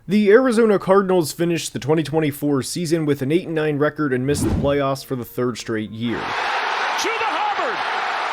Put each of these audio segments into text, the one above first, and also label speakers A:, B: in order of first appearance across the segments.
A: The Arizona Cardinals finished the 2024 season with an 8-9 record and missed the playoffs for the third straight year.
B: To the Hubbard,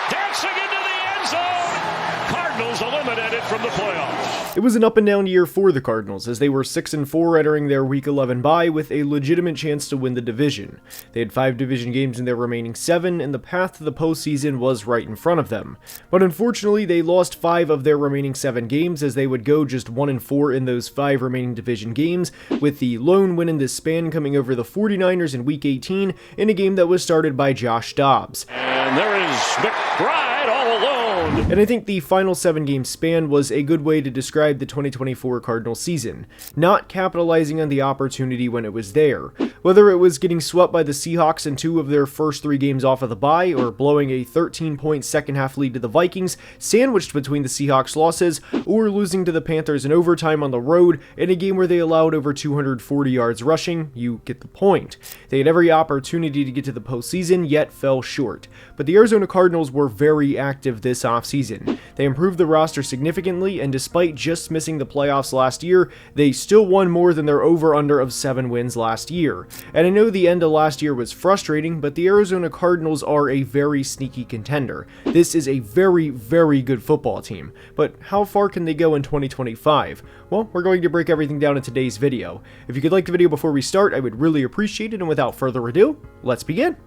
B: dancing into the end zone. Cardinals eliminated from the playoffs.
A: It was an up and down year for the Cardinals, as they were 6-4 entering their Week 11 bye with a legitimate chance to win the division. They had 5 division games in their remaining 7, and the path to the postseason was right in front of them. But unfortunately, they lost 5 of their remaining 7 games, as they would go just 1-4 in those 5 remaining division games, with the lone win in this span coming over the 49ers in Week 18 in a game that was started by Josh Dobbs.
B: And there is McBride all alone.
A: And I think the final 7-game span was a good way to describe the 2024 Cardinals season, not capitalizing on the opportunity when it was there. Whether it was getting swept by the Seahawks in 2 of their first 3 games off of the bye, or blowing a 13-point second-half lead to the Vikings, sandwiched between the Seahawks' losses, or losing to the Panthers in overtime on the road in a game where they allowed over 240 yards rushing, you get the point. They had every opportunity to get to the postseason, yet fell short. But the Arizona Cardinals were very active this offseason. They improved the roster significantly, and despite just missing the playoffs last year, they still won more than their over-under of 7 wins last year. And I know the end of last year was frustrating, but the Arizona Cardinals are a very sneaky contender. This is a very, very good football team. But how far can they go in 2025? Well, we're going to break everything down in today's video. If you could like the video before we start, I would really appreciate it, and without further ado, let's begin.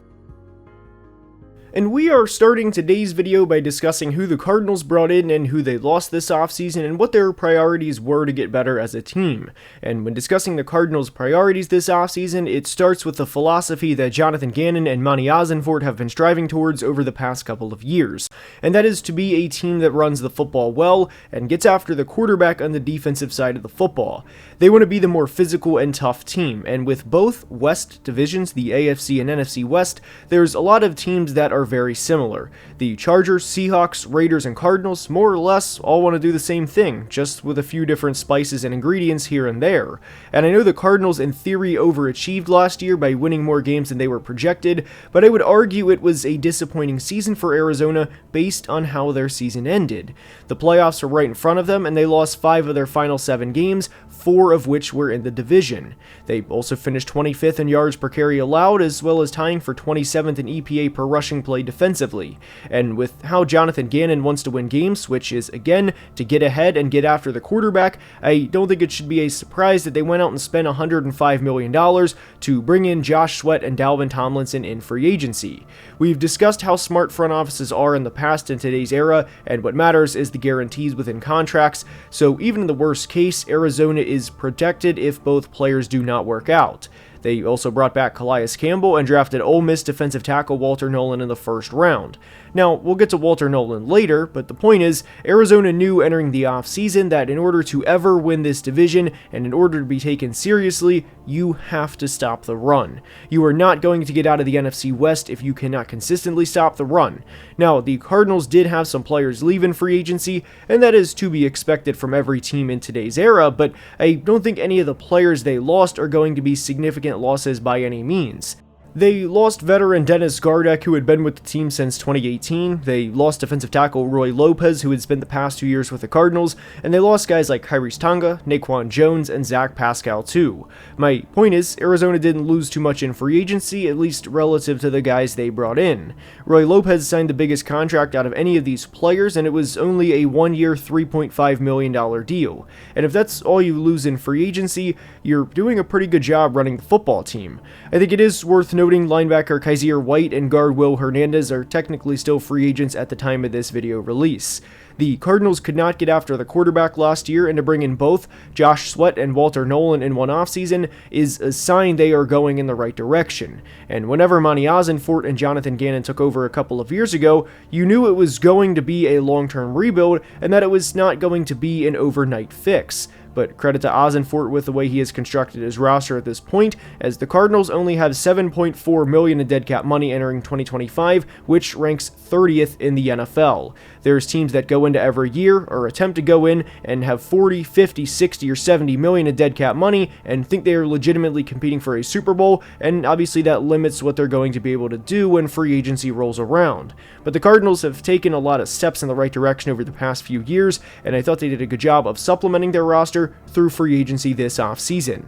A: And we are starting today's video by discussing who the Cardinals brought in and who they lost this offseason and what their priorities were to get better as a team. And when discussing the Cardinals' priorities this offseason, it starts with the philosophy that Jonathan Gannon and Monty Ossenfort have been striving towards over the past couple of years. And that is to be a team that runs the football well and gets after the quarterback on the defensive side of the football. They want to be the more physical and tough team, and with both West divisions, the AFC and NFC West, there's a lot of teams that are very similar. The Chargers, Seahawks, Raiders, and Cardinals more or less all want to do the same thing, just with a few different spices and ingredients here and there. And I know the Cardinals in theory overachieved last year by winning more games than they were projected, but I would argue it was a disappointing season for Arizona based on how their season ended. The playoffs were right in front of them, and they lost 5 of their final 7 games, 4 of which were in the division. They also finished 25th in yards per carry allowed, as well as tying for 27th in EPA per rushing play defensively. And with how Jonathan Gannon wants to win games, which is again to get ahead and get after the quarterback, I don't think it should be a surprise that they went out and spent $105 million to bring in Josh Sweat and Dalvin Tomlinson in free agency. We've discussed how smart front offices are in the past and today's era, and what matters is the guarantees within contracts, so even in the worst case, Arizona is protected if both players do not work out. They also brought back Calais Campbell and drafted Ole Miss defensive tackle Walter Nolan in the first round. Now, we'll get to Walter Nolan later, but the point is, Arizona knew entering the offseason that in order to ever win this division, and in order to be taken seriously, you have to stop the run. You are not going to get out of the NFC West if you cannot consistently stop the run. Now, the Cardinals did have some players leave in free agency, and that is to be expected from every team in today's era, but I don't think any of the players they lost are going to be significant losses by any means. They lost veteran Dennis Gardeck, who had been with the team since 2018. They lost defensive tackle Roy Lopez, who had spent the past 2 years with the Cardinals, and they lost guys like Kyrie's Tonga, Naquan Jones, and Zach Pascal too. My point is, Arizona didn't lose too much in free agency, at least relative to the guys they brought in. Roy Lopez signed the biggest contract out of any of these players, and it was only a 1-year, $3.5 million deal. And if that's all you lose in free agency, you're doing a pretty good job running the football team. I think it is worth noting linebacker Kaiser White and guard Will Hernandez are technically still free agents at the time of this video release. The Cardinals could not get after the quarterback last year, and to bring in both Josh Sweat and Walter Nolan in one offseason is a sign they are going in the right direction. And whenever Monty Ossenfort and Jonathan Gannon took over a couple of years ago, you knew it was going to be a long-term rebuild and that it was not going to be an overnight fix. But credit to Ossenfort with the way he has constructed his roster at this point, as the Cardinals only have $7.4 million in dead cap money entering 2025, which ranks 30th in the NFL. There's teams that go into every year, or attempt to go in, and have 40, 50, 60, or 70 million in dead cap money, and think they are legitimately competing for a Super Bowl, and obviously that limits what they're going to be able to do when free agency rolls around. But the Cardinals have taken a lot of steps in the right direction over the past few years, and I thought they did a good job of supplementing their roster roster through free agency this offseason.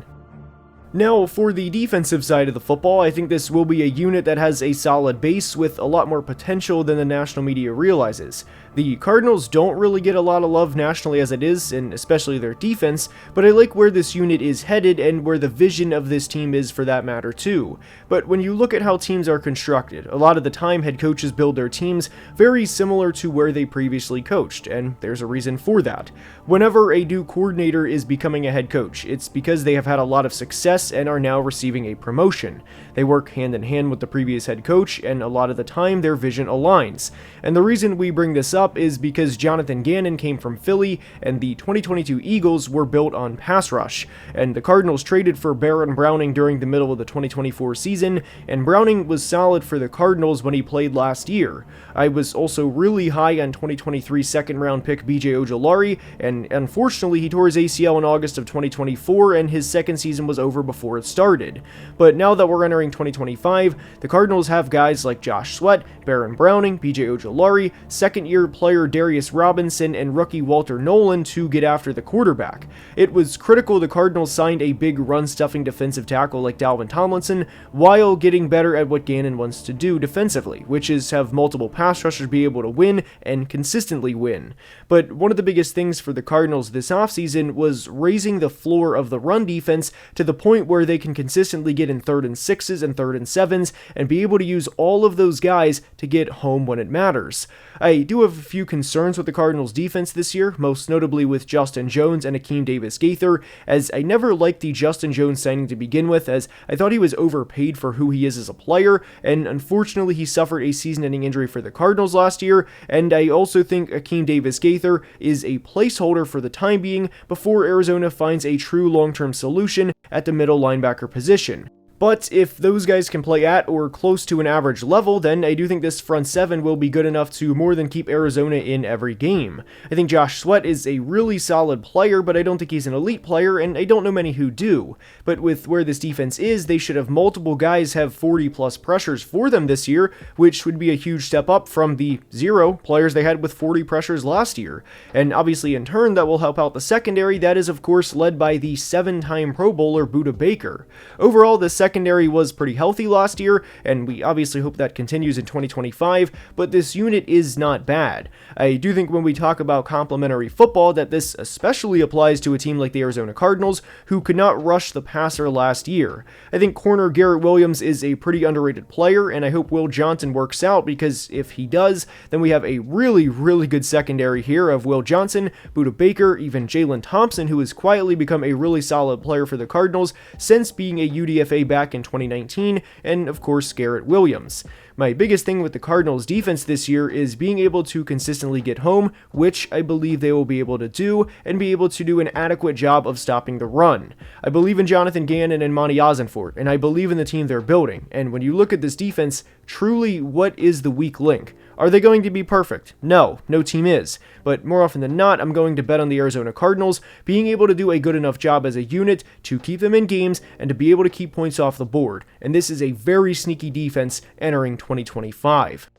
A: Now, for the defensive side of the football, I think this will be a unit that has a solid base with a lot more potential than the national media realizes. The Cardinals don't really get a lot of love nationally as it is, and especially their defense, but I like where this unit is headed and where the vision of this team is for that matter too. But when you look at how teams are constructed, a lot of the time head coaches build their teams very similar to where they previously coached, and there's a reason for that. Whenever a new coordinator is becoming a head coach, it's because they have had a lot of success and are now receiving a promotion. They work hand in hand with the previous head coach, and a lot of the time their vision aligns. And the reason we bring this up is because Jonathan Gannon came from Philly, and the 2022 Eagles were built on pass rush, and the Cardinals traded for Baron Browning during the middle of the 2024 season, and Browning was solid for the Cardinals when he played last year. I was also really high on 2023 second round pick BJ Ojulari, and unfortunately he tore his ACL in August of 2024, and his second season was over before it started. But now that we're entering 2025, the Cardinals have guys like Josh Sweat, Baron Browning, BJ Ojulari, second-year player Darius Robinson, and rookie Walter Nolan to get after the quarterback. It was critical the Cardinals signed a big run-stuffing defensive tackle like Dalvin Tomlinson, while getting better at what Gannon wants to do defensively, which is have multiple pass rushers be able to win and consistently win. But one of the biggest things for the Cardinals this offseason was raising the floor of the run defense to the point where they can consistently get in 3rd and 6s and 3rd and 7s and be able to use all of those guys to get home when it matters. I do have a few concerns with the Cardinals defense this year, most notably with Justin Jones and Akeem Davis-Gaither, as I never liked the Justin Jones signing to begin with, as I thought he was overpaid for who he is as a player, and unfortunately he suffered a season-ending injury for the Cardinals last year, and I also think Akeem Davis-Gaither is a placeholder for the time being before Arizona finds a true long-term solution at the middle linebacker position. But if those guys can play at or close to an average level, then I do think this front seven will be good enough to more than keep Arizona in every game. I think Josh Sweat is a really solid player, but I don't think he's an elite player, and I don't know many who do. But with where this defense is, they should have multiple guys have 40-plus pressures for them this year, which would be a huge step up from the 0 players they had with 40 pressures last year. And obviously in turn, that will help out the secondary, that is of course led by the 7-time Pro Bowler Budda Baker. Overall, the secondary was pretty healthy last year, and we obviously hope that continues in 2025, but this unit is not bad. I do think when we talk about complementary football that this especially applies to a team like the Arizona Cardinals, who could not rush the passer last year. I think corner Garrett Williams is a pretty underrated player, and I hope Will Johnson works out, because if he does, then we have a really good secondary here of Will Johnson, Budda Baker, even Jalen Thompson, who has quietly become a really solid player for the Cardinals since being a UDFA back in 2019, and of course Garrett Williams. My biggest thing with the Cardinals defense this year is being able to consistently get home, which I believe they will be able to do, and be able to do an adequate job of stopping the run. I believe in Jonathan Gannon and Monty Ossenfort, and I believe in the team they're building, and when you look at this defense, truly what is the weak link? Are they going to be perfect? No team is. But more often than not, I'm going to bet on the Arizona Cardinals being able to do a good enough job as a unit to keep them in games and to be able to keep points off the board. And this is a very sneaky defense entering 2025.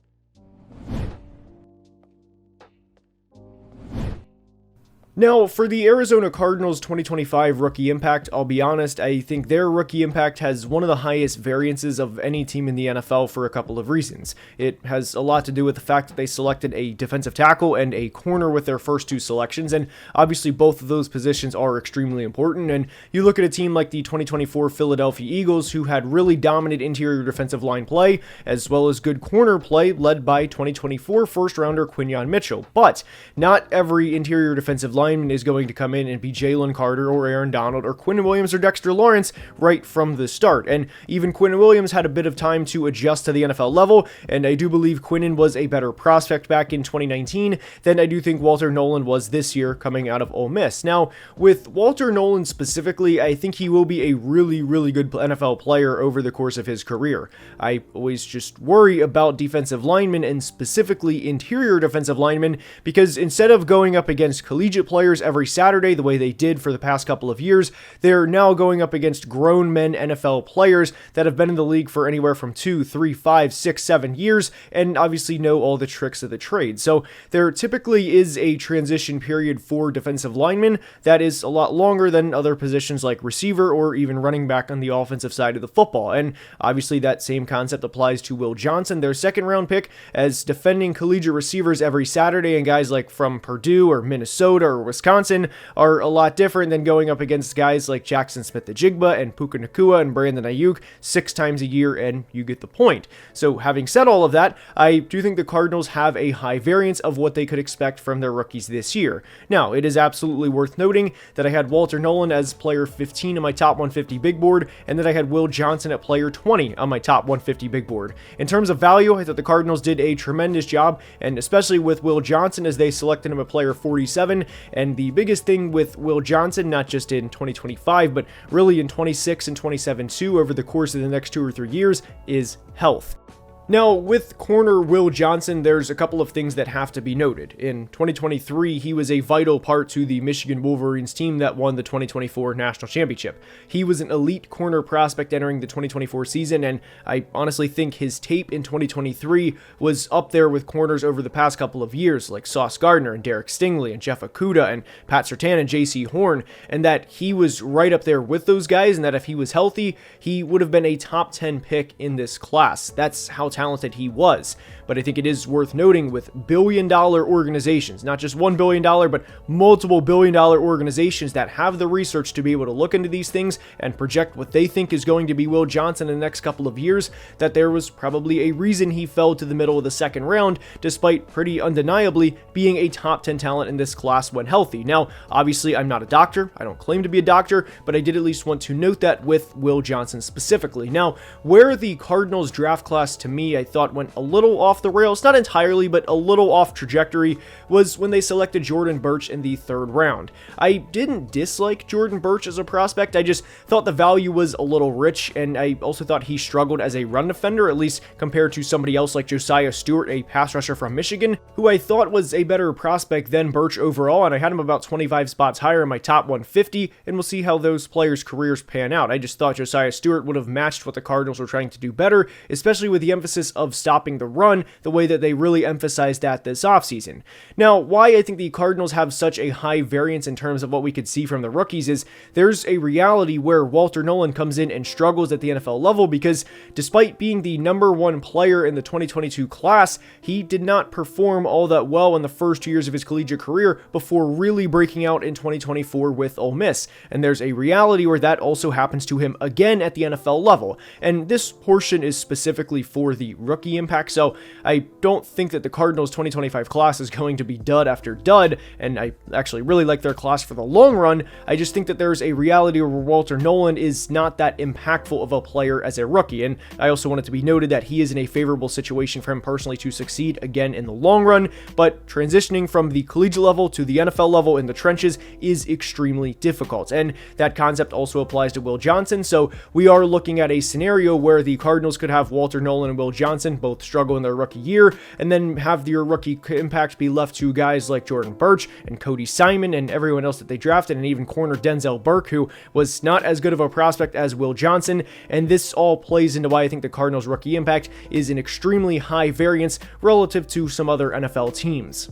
A: Now, for the Arizona Cardinals 2025 rookie impact, I'll be honest, I think their rookie impact has one of the highest variances of any team in the NFL for a couple of reasons. It has a lot to do with the fact that they selected a defensive tackle and a corner with their first two selections, and obviously both of those positions are extremely important, and you look at a team like the 2024 Philadelphia Eagles, who had really dominant interior defensive line play, as well as good corner play, led by 2024 first-rounder Quinyon Mitchell, but not every interior defensive lineman is going to come in and be Jalen Carter or Aaron Donald or Quinn Williams or Dexter Lawrence right from the start. And even Quinn Williams had a bit of time to adjust to the NFL level, and I do believe Quinnen was a better prospect back in 2019 than I do think Walter Nolan was this year coming out of Ole Miss. Now, with Walter Nolan specifically, I think he will be a really good NFL player over the course of his career. I always just worry about defensive linemen, and specifically interior defensive linemen, because instead of going up against collegiate players every Saturday the way they did for the past couple of years, they're now going up against grown men NFL players that have been in the league for anywhere from 2, 3, 5, 6, 7 years, and obviously know all the tricks of the trade. So there typically is a transition period for defensive linemen that is a lot longer than other positions like receiver or even running back on the offensive side of the football. And obviously that same concept applies to Will Johnson, their second round pick, as defending collegiate receivers every Saturday, and guys like from Purdue or Minnesota or Wisconsin are a lot different than going up against guys like Jackson Smith-Njigba and Puka Nacua and Brandon Ayuk 6 times a year, and you get the point. So having said all of that, I do think the Cardinals have a high variance of what they could expect from their rookies this year. Now, it is absolutely worth noting that I had Walter Nolan as player 15 on my top 150 big board, and that I had Will Johnson at player 20 on my top 150 big board. In terms of value, I thought the Cardinals did a tremendous job, and especially with Will Johnson as they selected him at player 47, and the biggest thing with Will Johnson, not just in 2025, but really in 26 and 27 too, over the course of the next 2 or 3 years, is health. Now, with corner Will Johnson, there's a couple of things that have to be noted. In 2023, he was a vital part to the Michigan Wolverines team that won the 2024 national championship. He was an elite corner prospect entering the 2024 season, and I honestly think his tape in 2023 was up there with corners over the past couple of years, like Sauce Gardner and Derek Stingley and Jeff Okudah and Pat Surtain and J.C. Horn, and that he was right up there with those guys, and that if he was healthy, he would have been a top 10 pick in this class. That's how talented he was. But I think it is worth noting with billion-dollar organizations, not just $1 billion, but multiple billion-dollar organizations that have the research to be able to look into these things and project what they think is going to be Will Johnson in the next couple of years, that there was probably a reason he fell to the middle of the second round, despite pretty undeniably being a top 10 talent in this class when healthy. Now, obviously, I'm not a doctor. I don't claim to be a doctor, but I did at least want to note that with Will Johnson specifically. Now, where the Cardinals draft class to me, I thought went a little off the rails, not entirely, but a little off trajectory, was when they selected Jordan Burch in the 3rd round. I didn't dislike Jordan Burch as a prospect, I just thought the value was a little rich, and I also thought he struggled as a run defender, at least compared to somebody else like Josiah Stewart, a pass rusher from Michigan, who I thought was a better prospect than Burch overall, and I had him about 25 spots higher in my top 150, and we'll see how those players' careers pan out. I just thought Josiah Stewart would have matched what the Cardinals were trying to do better, especially with the emphasis of stopping the run, the way that they really emphasized that this offseason. Now, why I think the Cardinals have such a high variance in terms of what we could see from the rookies is there's a reality where Walter Nolan comes in and struggles at the NFL level because despite being the number 1 player in the 2022 class, he did not perform all that well in the first 2 years of his collegiate career before really breaking out in 2024 with Ole Miss. And there's a reality where that also happens to him again at the NFL level. And this portion is specifically for the rookie impact, so I don't think that the Cardinals 2025 class is going to be dud after dud, and I actually really like their class for the long run. I just think that there's a reality where Walter Nolan is not that impactful of a player as a rookie, and I also want it to be noted that he is in a favorable situation for him personally to succeed again in the long run, but transitioning from the collegiate level to the NFL level in the trenches is extremely difficult, and that concept also applies to Will Johnson, so we are looking at a scenario where the Cardinals could have Walter Nolan and Will Johnson both struggle in their rookie year, and then have your rookie impact be left to guys like Jordan Burch and Cody Simon and everyone else that they drafted, and even corner Denzel Burke, who was not as good of a prospect as Will Johnson, and this all plays into why I think the Cardinals rookie impact is an extremely high variance relative to some other NFL teams.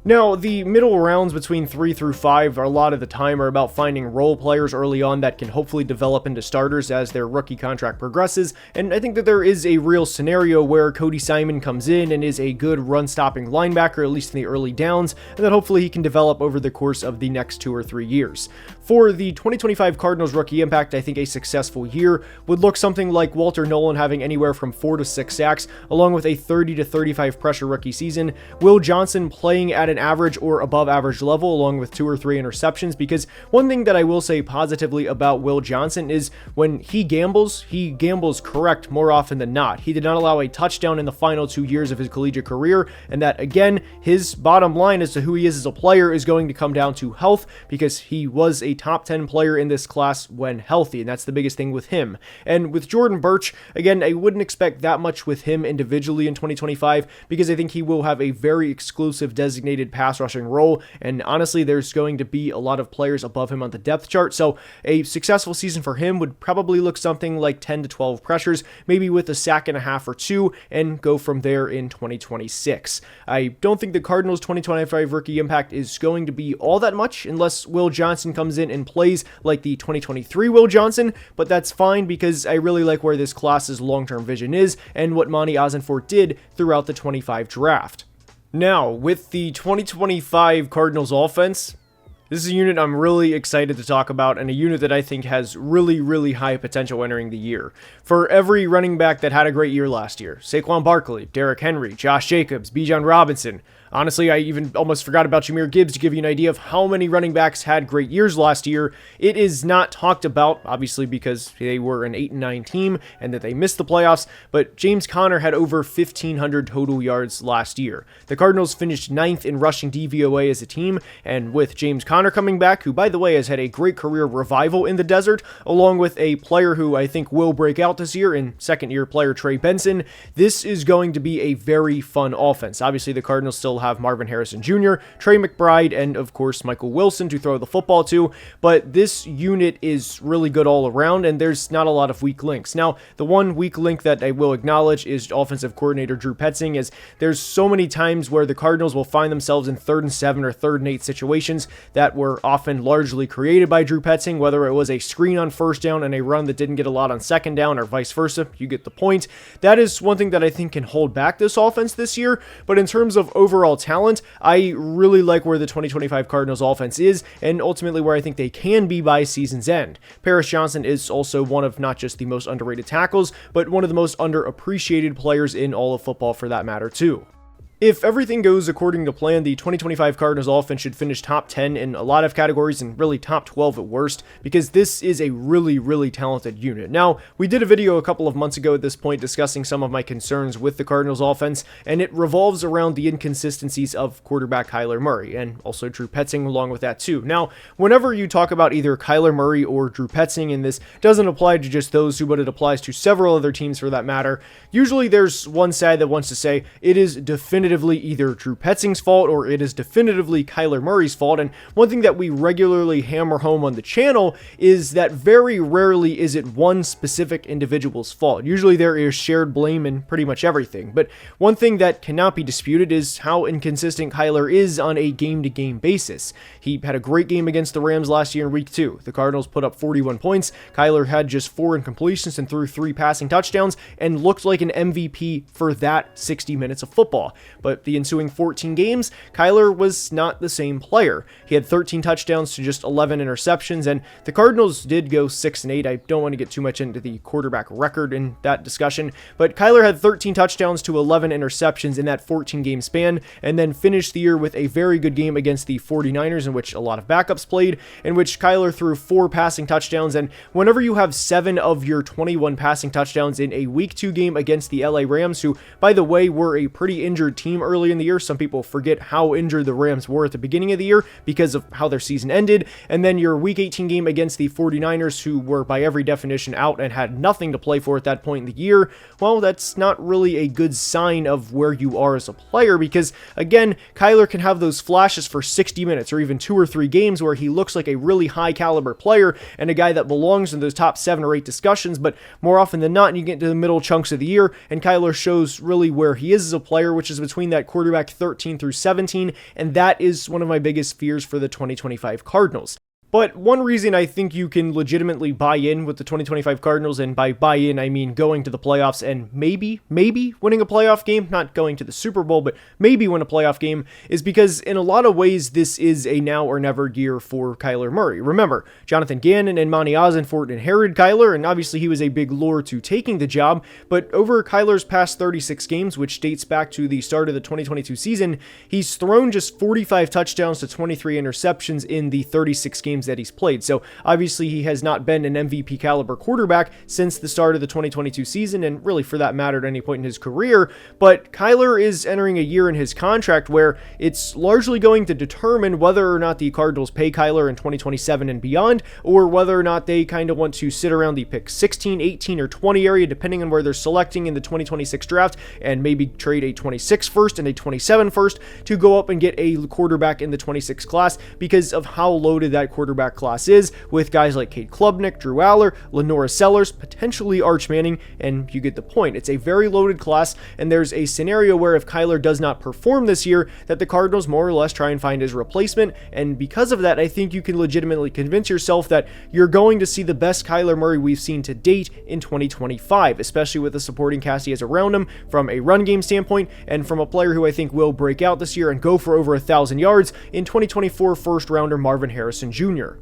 A: Now, the middle rounds between 3 through 5 a lot of the time are about finding role players early on that can hopefully develop into starters as their rookie contract progresses, and I think that there is a real scenario where Cody Simon comes in and is a good run-stopping linebacker, at least in the early downs, and that hopefully he can develop over the course of the next 2 or 3 years. For the 2025 Cardinals rookie impact, I think a successful year would look something like Walter Nolan having anywhere from 4 to 6 sacks, along with a 30 to 35 pressure rookie season, Will Johnson playing at an average or above average level along with 2 or 3 interceptions, because one thing that I will say positively about Will Johnson is when he gambles correct more often than not. He did not allow a touchdown in the final 2 years of his collegiate career, and that again, his bottom line as to who he is as a player is going to come down to health, because he was a top 10 player in this class when healthy, and that's the biggest thing with him. And with Jordan Burch, again, I wouldn't expect that much with him individually in 2025, because I think he will have a very exclusive designated designated pass rushing role, and honestly, there's going to be a lot of players above him on the depth chart, so a successful season for him would probably look something like 10 to 12 pressures, maybe with a sack and a half or two, and go from there in 2026. I don't think the Cardinals' 2025 rookie impact is going to be all that much unless Will Johnson comes in and plays like the 2023 Will Johnson, but that's fine because I really like where this class's long-term vision is and what Monty Ossenfort did throughout the 25 draft. Now, with the 2025 Cardinals offense, this is a unit I'm really excited to talk about, and a unit that I think has really, really high potential entering the year. For every running back that had a great year last year, Saquon Barkley, Derrick Henry, Josh Jacobs, Bijan Robinson. Honestly, I even almost forgot about Jahmyr Gibbs to give you an idea of how many running backs had great years last year. It is not talked about, obviously, because they were an 8-9 team and that they missed the playoffs, but James Conner had over 1,500 total yards last year. The Cardinals finished 9th in rushing DVOA as a team, and with James Conner coming back, who, by the way, has had a great career revival in the desert, along with a player who I think will break out this year in second-year player Trey Benson, this is going to be a very fun offense. Obviously, the Cardinals still have Marvin Harrison Jr., Trey McBride, and of course Michael Wilson to throw the football to, but this unit is really good all around, and there's not a lot of weak links. Now, the one weak link that I will acknowledge is offensive coordinator Drew Petzing, as there's so many times where the Cardinals will find themselves in 3rd and 7 or 3rd and 8 situations that were often largely created by Drew Petzing, whether it was a screen on 1st down and a run that didn't get a lot on 2nd down or vice versa. You get the point. That is one thing that I think can hold back this offense this year, but in terms of overall talent, I really like where the 2025 Cardinals offense is, and ultimately where I think they can be by season's end. Paris Johnson is also one of not just the most underrated tackles, but one of the most underappreciated players in all of football for that matter too. If everything goes according to plan, the 2025 Cardinals offense should finish top 10 in a lot of categories and really top 12 at worst, because this is a really, really talented unit. Now, we did a video a couple of months ago at this point discussing some of my concerns with the Cardinals offense, and it revolves around the inconsistencies of quarterback Kyler Murray, and also Drew Petzing along with that too. Now, whenever you talk about either Kyler Murray or Drew Petzing, and this doesn't apply to just those two, but it applies to several other teams for that matter, usually there's one side that wants to say it is definitively either Drew Petzing's fault or it is definitively Kyler Murray's fault. And one thing that we regularly hammer home on the channel is that very rarely is it one specific individual's fault. Usually there is shared blame in pretty much everything. But one thing that cannot be disputed is how inconsistent Kyler is on a game-to-game basis. He had a great game against the Rams last year in week 2. The Cardinals put up 41 points. Kyler had just 4 incompletions and threw 3 passing touchdowns and looked like an MVP for that 60 minutes of football. But the ensuing 14 games, Kyler was not the same player. He had 13 touchdowns to just 11 interceptions, and the Cardinals did go 6-8. I don't want to get too much into the quarterback record in that discussion, but Kyler had 13 touchdowns to 11 interceptions in that 14-game span, and then finished the year with a very good game against the 49ers, in which a lot of backups played, in which Kyler threw 4 passing touchdowns. And whenever you have 7 of your 21 passing touchdowns in a week 2 game against the LA Rams, who, by the way, were a pretty injured team early in the year. Some people forget how injured the Rams were at the beginning of the year because of how their season ended. And then your week 18 game against the 49ers, who were by every definition out and had nothing to play for at that point in the year. Well, that's not really a good sign of where you are as a player, because again, Kyler can have those flashes for 60 minutes or even 2 or 3 games where he looks like a really high caliber player and a guy that belongs in those top 7 or 8 discussions, but more often than not, you get to the middle chunks of the year and Kyler shows really where he is as a player, which is between that quarterback 13 through 17, and that is one of my biggest fears for the 2025 Cardinals. But one reason I think you can legitimately buy in with the 2025 Cardinals, and by buy in I mean going to the playoffs and maybe winning a playoff game, not going to the Super Bowl, but maybe win a playoff game, is because in a lot of ways this is a now or never year for Kyler Murray. Remember, Jonathan Gannon and Monty Ossenfort inherited Kyler, and obviously he was a big lure to taking the job, but over Kyler's past 36 games, which dates back to the start of the 2022 season, he's thrown just 45 touchdowns to 23 interceptions in the 36 games games that he's played. So obviously he has not been an MVP caliber quarterback since the start of the 2022 season, and really for that matter at any point in his career. But Kyler is entering a year in his contract where it's largely going to determine whether or not the Cardinals pay Kyler in 2027 and beyond, or whether or not they kind of want to sit around the pick 16, 18, or 20 area, depending on where they're selecting in the 2026 draft, and maybe trade a 26 first and a 27 first to go up and get a quarterback in the 26 class because of how loaded that quarterback class is, with guys like Cade Klubnik, Drew Aller, Lenora Sellers, potentially Arch Manning, and you get the point. It's a very loaded class, and there's a scenario where if Kyler does not perform this year, that the Cardinals more or less try and find his replacement, and because of that, I think you can legitimately convince yourself that you're going to see the best Kyler Murray we've seen to date in 2025, especially with the supporting cast he has around him from a run game standpoint, and from a player who I think will break out this year and go for over 1,000 yards in 2024 first rounder Marvin Harrison Jr.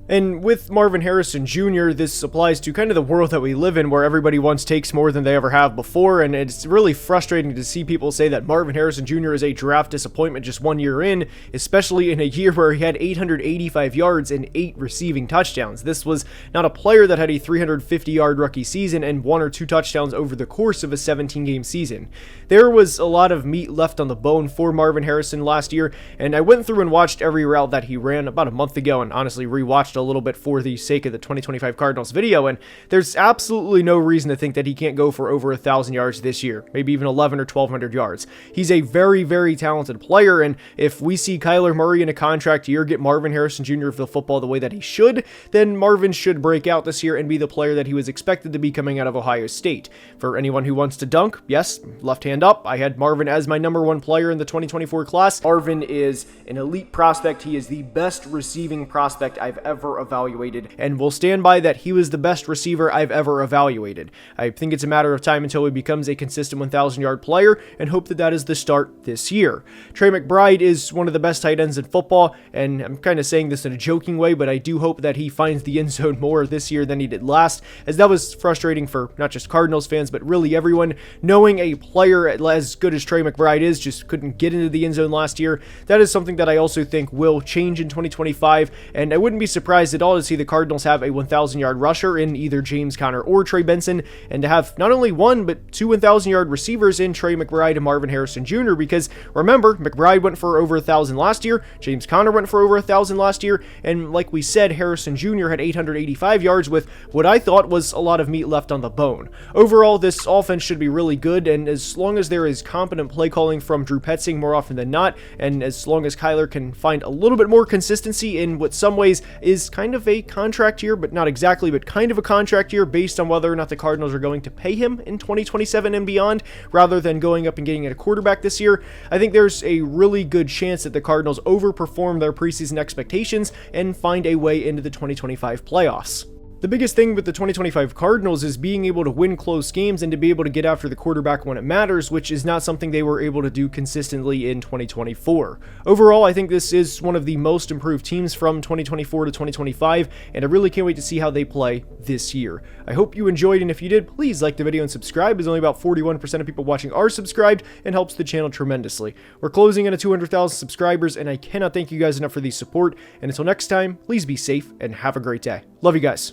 A: And with Marvin Harrison Jr., this applies to kind of the world that we live in where everybody wants takes more than they ever have before, and it's really frustrating to see people say that Marvin Harrison Jr. is a draft disappointment just 1 year in, especially in a year where he had 885 yards and 8 receiving touchdowns. This was not a player that had a 350-yard rookie season and 1 or 2 touchdowns over the course of a 17-game season. There was a lot of meat left on the bone for Marvin Harrison last year, and I went through and watched every route that he ran about a month ago, and honestly rewatched a little bit for the sake of the 2025 Cardinals video, and there's absolutely no reason to think that he can't go for over 1,000 yards this year, maybe even 11 or 1,200 yards. He's a very, very talented player, and if we see Kyler Murray in a contract year get Marvin Harrison Jr. the football the way that he should, then Marvin should break out this year and be the player that he was expected to be coming out of Ohio State. For anyone who wants to dunk, yes, left hand up, I had Marvin as my number 1 player in the 2024 class. Marvin is an elite prospect. He is the best receiving prospect I've ever evaluated, and will stand by that he was the best receiver I've ever evaluated. I think it's a matter of time until he becomes a consistent 1,000-yard player, and hope that that is the start this year. Trey McBride is one of the best tight ends in football, and I'm kind of saying this in a joking way, but I do hope that he finds the end zone more this year than he did last, as that was frustrating for not just Cardinals fans, but really everyone, knowing a player as good as Trey McBride is just couldn't get into the end zone last year. That is something that I also think will change in 2025, and I wouldn't be surprised at all to see the Cardinals have a 1,000-yard rusher in either James Conner or Trey Benson, and to have not only 1 but 2 1,000-yard receivers in Trey McBride and Marvin Harrison Jr., because remember, McBride went for over 1,000 last year, James Conner went for over 1,000 last year, and like we said, Harrison Jr. had 885 yards with what I thought was a lot of meat left on the bone. Overall, this offense should be really good, and as long as there is competent play calling from Drew Petzing more often than not, and as long as Kyler can find a little bit more consistency in what some ways is kind of a contract year, but not exactly, but kind of a contract year based on whether or not the Cardinals are going to pay him in 2027 and beyond, rather than going up and getting a quarterback this year, I think there's a really good chance that the Cardinals overperform their preseason expectations and find a way into the 2025 playoffs. The biggest thing with the 2025 Cardinals is being able to win close games and to be able to get after the quarterback when it matters, which is not something they were able to do consistently in 2024. Overall, I think this is one of the most improved teams from 2024 to 2025, and I really can't wait to see how they play this year. I hope you enjoyed, and if you did, please like the video and subscribe, as only about 41% of people watching are subscribed and helps the channel tremendously. We're closing in at 200,000 subscribers, and I cannot thank you guys enough for the support, and until next time, please be safe and have a great day. Love you guys.